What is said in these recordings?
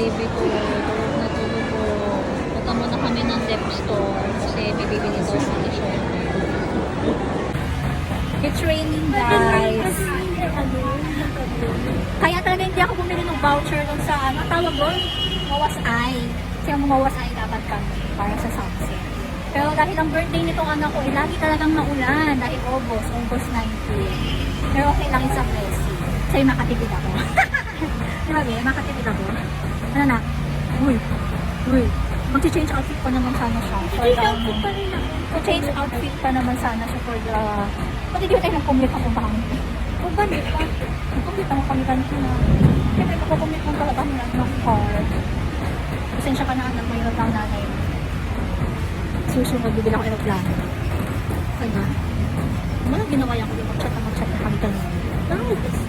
baby ko. Tulog na tulog ko. Punta muna kami ng dep store kasi may bibili daw ng t-shirt. It's raining, guys. Kaya talaga hindi ako bumili ng voucher dun sa, ano tawag doon? Mawas Eye. Kasi ang Mawas Eye dapat kami para sa sunset. Pero dahil ang birthday nitong anak ko, lagi talagang naulan. Dahil August 19. Pero okay lang, it's a blessing. Sa'yo makatipid ako. Grabe, makatipid ako. Ano na? Uy. Mag-change outfit pa naman sana siya. Mag-change outfit pa naman sana siya for the... Pati di ba tayo nag-complete ako ba? O ba, di ba? Nag-complete ako kami kanina. Siyempre, magpakomit ng talaga ng card. Pasensya ka na anak, mayroon lang nanay. Susunod, bibila ko aeroplano. Saan? Walang ginawa yan ko yung mag-chat na kami kanina. Nice!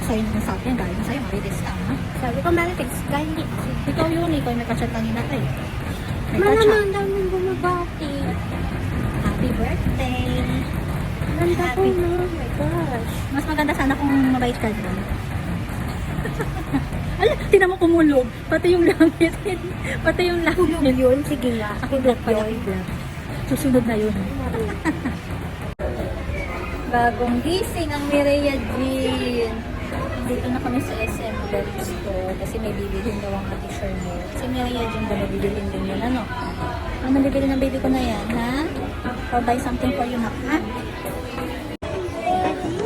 Sa'yo naman sa akin, dahil sa'yo, marites ka, ha? Sabi ko, marites ka, hindi. Ikaw yun, ikaw yung nagka-chat kanina ka eh. Malamang daw nang bumabati. Happy birthday! Ganda po, no? Oh my gosh. Mas maganda sana kung mabait ka doon. Ala, tinan mo kumulog. Pati yung langit. Pati yung langit. Tulog yun? Sige nga. Kidlat pala, kidlat. Susunod na yun. Bagong gising ang Mireya Jean. Dito na kami sa SM Belt Store kasi may bibilhin daw ang Ate Shermel. Si Mireya Jean ba bibilhin din yun? Ano? Ano bibili ng baby ko na yan, ha? Or buy something for you na, ha?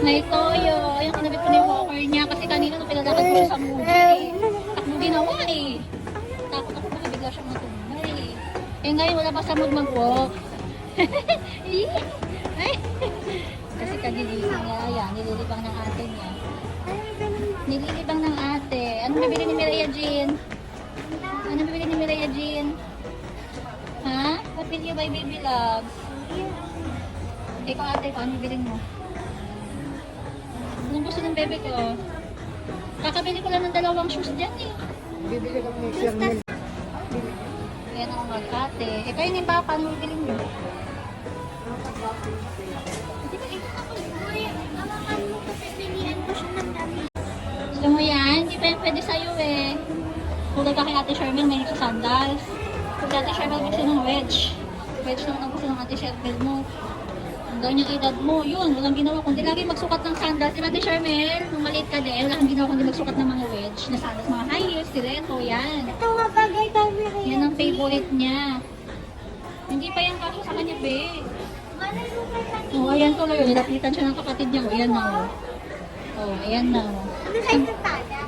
Naitoyo. Yung kinabit ko na yung walker niya kasi kanina nung pinalakad ko siya sa movie. Takbo ginawa eh. Takot ako baka bigla siya matulog eh. Eh ngayon wala pa sa mood mag-walk. Ay. Kasi kagigising niya. Ayan, nililibang ng ate niya. Nililibang ng ate. Anong bibili ni Mireya Jean? Anong bibili ni Mireya Jean? Ha? What will you buy, baby love? Ikaw ate ko, anong bibili mo? Anong gusto ng bebe ko? Kakabili ko lang ng dalawang shoes dyan eh. Bibili ko ng Shermel. Yan ako mag-ate. Eh kayo ni Papa, ano bibili mo? Gusto mo yan? Hindi pa yan pwede sa'yo eh. Tulad ka kay Ate Shermel, may sa sandals. Kung Ate Shermel gusto ng wedge. Wedge naman ang gusto ng Ate Shermel mo. Ang ganyang edad mo, yun, walang ginawa kundi lagi magsukat ng sandals. Diba Ate Shermel? Nung maliit ka din, walang ginawa kundi magsukat ng mga wedge na sandals. Mga high heels, stiletto, yan. Ito nga bagay kami. Yan ang favorite niya. Hindi pa yan kasya sa kanya, be. Oh, ayan tuloy. Nilapitan siya ng kapatid niya. Oh, ayan na. Oh, ayan na. Ano sa isang tada?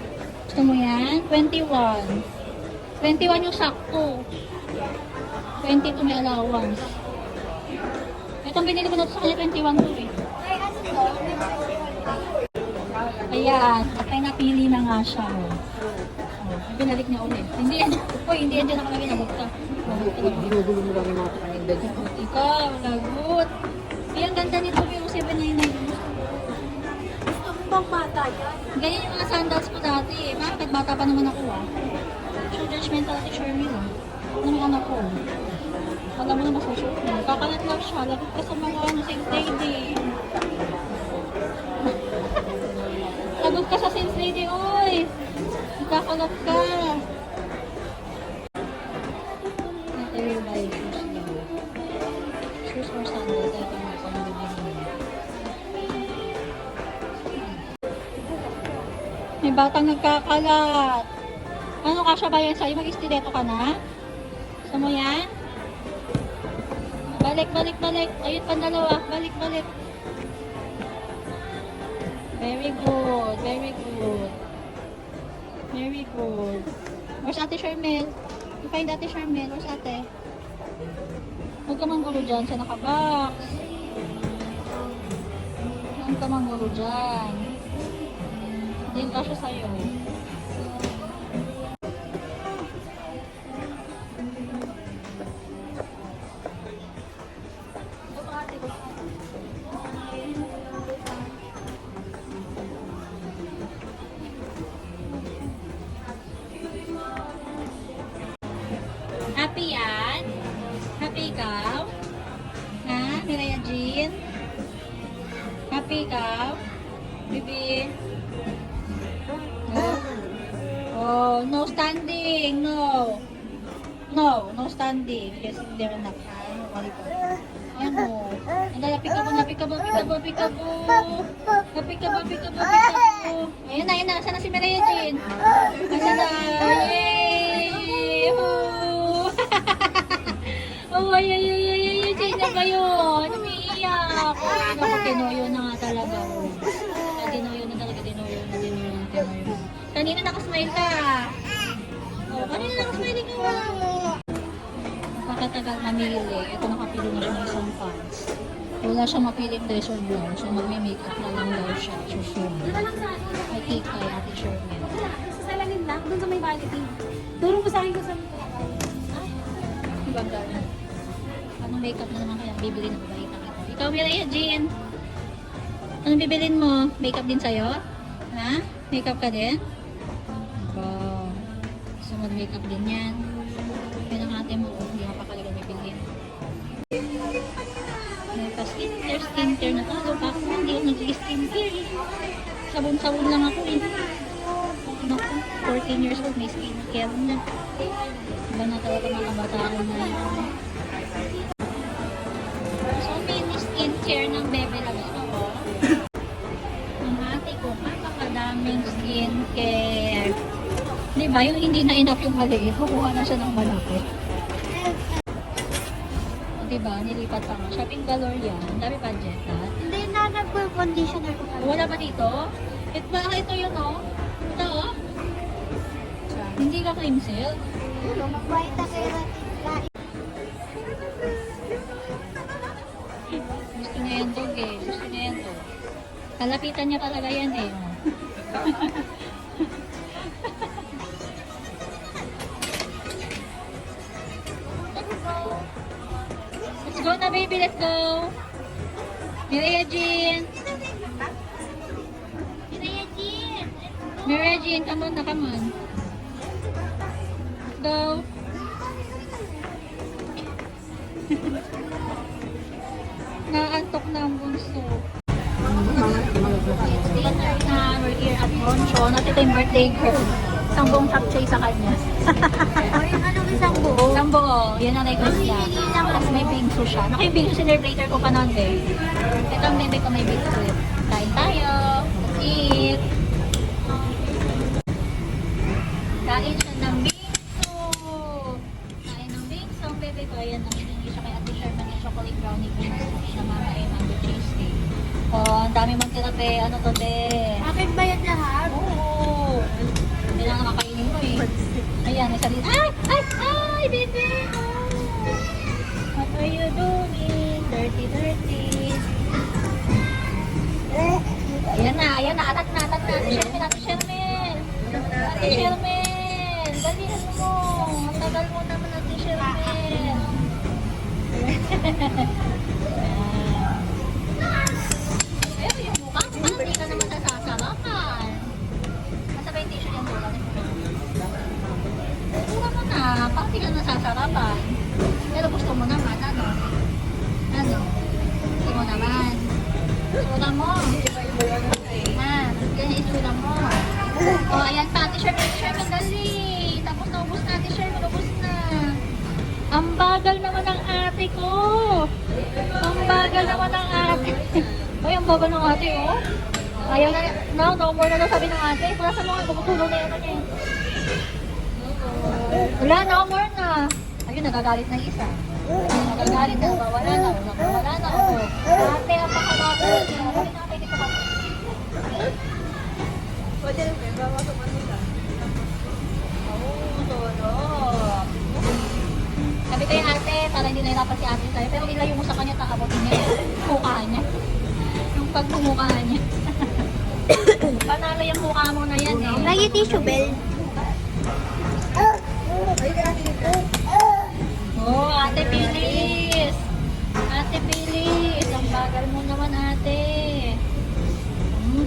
Gusto mo yan? 21. 21 yung sakto. 22 may allowance. Itong binili ko na sa kanya, 21 to eh. Ay, ano to? Ayan. At ay napili na nga siya. Oh, binalik niya ulit. Hindi yan. Uy, hindi yan dyan ako lagi nabukta. Ginugulo mo lang yung mga kapanindag. Ikaw, lagot. Ay, ang ganda nito yung 799. Gusto mo bang bata yan? Ganyan yung mga sandals ko dati eh. Bakit? Bata pa naman ako ah. So judgmental Ate Shermel ah. Ano yung anak ko? Alam mo na masusunod mo. Kakalat lang siya. Lagot ka sa mga safe lady. Lagot ka sa safe lady, oy! Kakalat ka. Ito yung buy shoes daw. Shoes or sandals. Ito yung pang-bibili. May batang nagkakalat. Ano kasya ba yan sa'yo? Mag-istileto ka na? Gusto mo yan? Balik. Ayun pa dalawa. Balik. Very good. Where's Ate Shermel? You find Ate Shermel? Where's Ate? Huwag ka manggulo dyan sa nakabox. Huwag ka manggulo dyan. Hindi yung kasya sa'yo. Happy yan? Happy ikaw? Ha? Mireya Jean? Happy ikaw? Bibi? Oh. no standing, no. No, no standing. Yes, there na. Ayan o. Napikabo. Ayan na. Saan na si Maria Jean? Ayan na. Yay! Oh, ay, Jean na ba yun? Umiiyak. Naku, tinoyo na nga talaga. Tinoyo na. Kanina nakasmile ka. Oh, kanina nakasmile ka. Pakatagal mamili. Ito nakapili na siya ng isang pants. Wala siya mapiling dress or blouse. So magme-makeup na lang daw siya. Susunod. May cake kay Ate Sherman. Sasalangin lang, doon sa may vanity. Turo mo sa akin kung saan ito. Ay, ibang gano'n. Anong makeup na naman kaya bibili na ba? Ikaw, Mireya Jean. Anong bibilin mo? Makeup din sa'yo? Ha? Makeup ka din? Wow. So mag-makeup din yan. Yun ang ate mo. Hindi ka pa talaga bibilhin. May pa-skincare na talo. Bakit hindi ako nag-skincare eh. Sabon-sabon lang ako eh. Naku, 14 years old, may skincare na. Iba na talaga mga kabataan na yun. So, mini skincare ng bebe lang ako. Ang ate ko, napakadaming skincare. Di ba? Yung hindi na enough yung maliit, kukuha na siya ng malaki. Di ba? Nilipat pa nga. Shopping galore yan. Ang dami budget ha? Hindi na nag-conditioner ko. Wala ba dito? Ito yun o. Ito o. Hindi ka cream silk. Magbayad na kayo. Gusto niya yan dog eh. Gusto niya yan dog. Kalapitan niya talaga yan eh. Let's go na baby, let's go. Mireya Jean. Mireya Jean, come on na, come on. Let's go. Naantok na ang bunso. It's dinner na we're here at Moncho. Natito yung birthday girl. Isang buong chapchay sa kanya. Ay, anong isang buo? Isang buo. Yan ang request niya. Tapos may bingsu siya. Naka yung bingsu celebrator ko pa noon eh. Ito ang bebe ko may bingsu. Kain tayo. Eat. Kain siya ng bingsu. Kain ng bingsu. Ang bebe ko. Ayan, nakiningi siya kay Ate Sherman yung chocolate brownie bingsu. Siya mama ay mango cheesecake. Oh, ang dami mong tirape. Ano to, be? Akin ba yan lahat? Oo. Hindi na nakakainin mo eh. Ayan, may sarili. Ay, baby! What are you doing? Dirty. Ayan na. Atat na. Ate Sherman. Dalihan mo. Ang tagal mo naman, Ate Sherman. Pero yung mukha, parang hindi ka naman sasasarapan. Masabay yung tissue yan, wala. Tura mo na, parang hindi ka nasasarapan. Pero gusto mo naman, ano? Gusto mo naman. Tura mo. Yan yung itsura mo. O, ayan pa, t-shirt, dali. Tapos naubos na, t-shirt, ubos na. Ang bagal naman ng ate ko. Uy, ang bagal ng ate, oh. Ayaw na, no more na daw sabi ng ate. Wala sa mga, bumutulong na yun na niya. Wala, no more na. Ayun, nagagalit na yung isa. Nagagalit na, wala na. Oh. Ate, ang pakalaban. Sabi na ate, dito ka. Pwede rin, bawa sa Manila. Tulog. Sabi ko yung ate, para hindi nahirapan si ate tayo. Pero ilayo mo sa kanya, takabotin niya yung mukha niya. Yung pagmumukha niya. Panalo yung mukha mo na yan eh. Lagi tissue bell. Oh, Ate Pilis! Ate Pilis! Ang bagal mo naman, ate.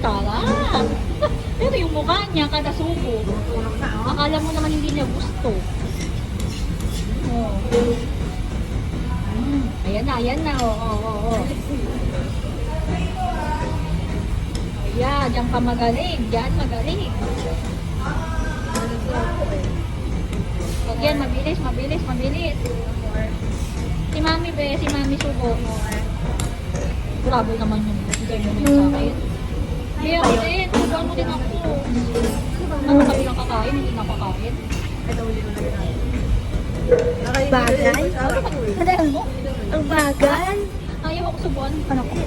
Tara! Pero yung mukha niya, kada suko. Akala mo naman hindi niya gusto. Oh. Ayan na. Oh. Ayan, diyan ka magaling. Diyan magaling. Yan, mabilis, mabilis, mabilis. Si Mami be, si Mami subo. Grabe naman yung bigay mo yun sa akin. Hindi ako din, subuan mo din ako. Ano kami lang kakain, hindi na kakain. Bagay? Ano mo? Ang bagal? Ayaw ako subuan. Ano ko?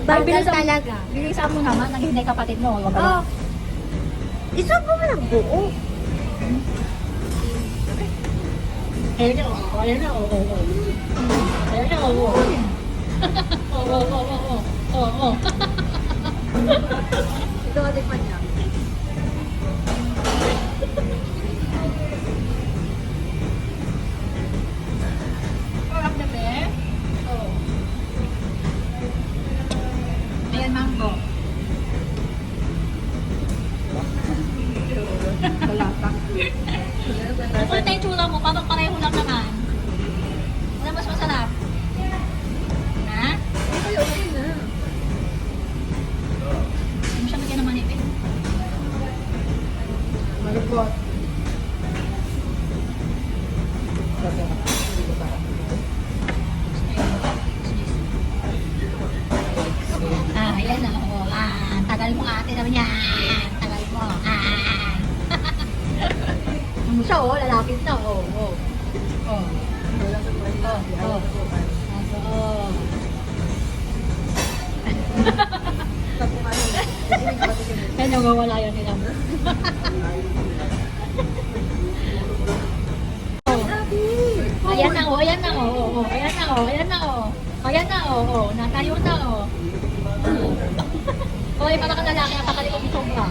Bagal talaga. Bilisan mo naman, naghihinay kapatid mo. Wag ka Oh. lang. Isubo mo ng buo. Ayan na, oh. Ayan na, oh. Ayan na, oh. Oo. Ito ka din pa niya. Sarap na be. Oo. Ayan, mango. Wala pa. Kung ito yung tsura mo, parang pareho lang naman. Ano mas masarap? Ha? Ay, okay na. Hindi siya magyan ng manipis. Malupot. Ayan na. Oh, tagal mo ate naman yan. Tagal mo. Ano siya, oh. Lalapit na, oh. Oh. Oh. Oh. Kaya nawawala yan nila. Ayan na, oh. Ayan na, oh. Ayan na, oh. Ayan na, oh. Ayan na, oh. Natayo na, oh. Hoy, para kang lalaki, napakalikot ni sobra.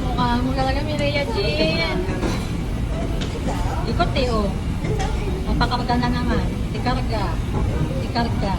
Mukha mo talaga, Mireya Jean. Ikot eh, oh. Mapakarga na naman. Ikarga. Ikarga.